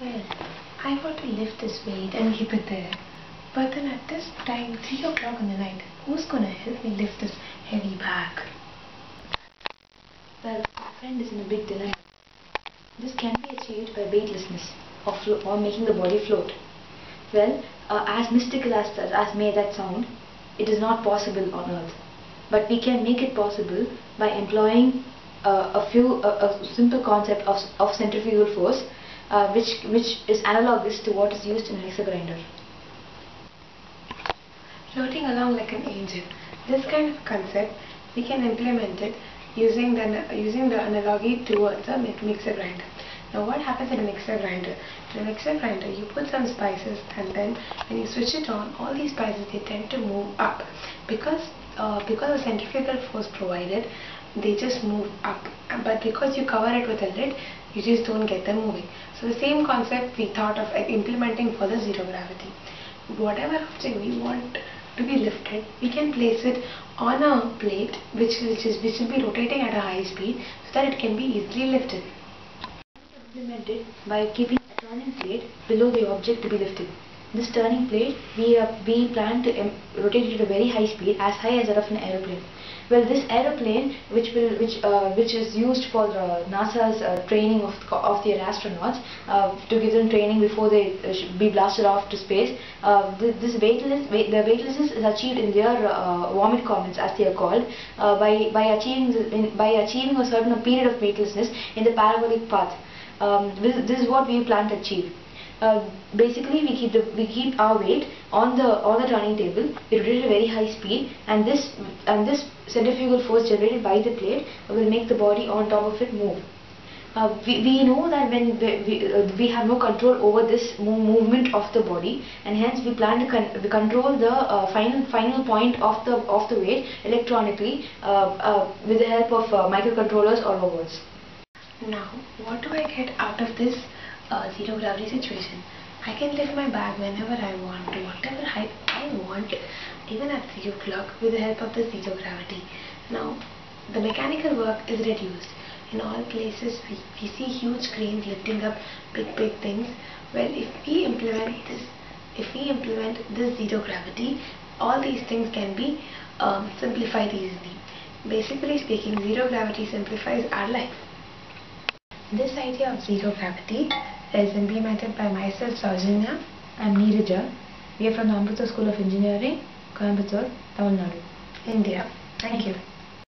Well, I want to lift this weight and keep it there. But then at this time, 3 o'clock in the night, who's gonna help me lift this heavy bag? Well, my friend is in a big dilemma. This can be achieved by weightlessness or making the body float. Well, as mystical as may that sound, it is not possible on Earth. But we can make it possible by employing a simple concept of centrifugal force, which is analogous to what is used in a mixer grinder. Floating along like an angel. This kind of concept, we can implement it using the analogy towards a mixer grinder. Now what happens in a mixer grinder? In a mixer grinder, you put some spices, and then when you switch it on, all these spices, they tend to move up because the centrifugal force provided, they just move up. But because you cover it with a lid, you just don't get them moving. So the same concept we thought of implementing for the zero gravity. Whatever object we want to be lifted, we can place it on a plate which will be rotating at a high speed so that it can be easily lifted. Implemented by keeping a turning plate below the object to be lifted. This turning plate, we plan to rotate it at a very high speed, as high as that of an aeroplane. Well, this aeroplane, which is used for NASA's training of their astronauts, to give them training before they be blasted off to space. The weightlessness is achieved in their vomit comments, as they are called, by achieving a certain period of weightlessness in the parabolic path. This is what we plan to achieve. Basically, we keep our weight on the turning table. We rotate at a very high speed, and this centrifugal force generated by the plate will make the body on top of it move. We know that when we have no control over this movement of the body, and hence we plan to control the final point of the weight electronically, with the help of microcontrollers or robots. Now, what do I get out of this zero gravity situation? I can lift my bag whenever I want, to whatever height I want, even at 3 o'clock, with the help of the zero gravity. Now, the mechanical work is reduced. In all places, we see huge cranes lifting up big things. Well, if we implement this zero gravity, all these things can be simplified easily. Basically speaking, zero gravity simplifies our life. This idea of zero gravity is implemented by myself, Saujanya. I'm Neeraja. We are from the Amrita School of Engineering, Coimbatore, Tamil Nadu, India. Thank you.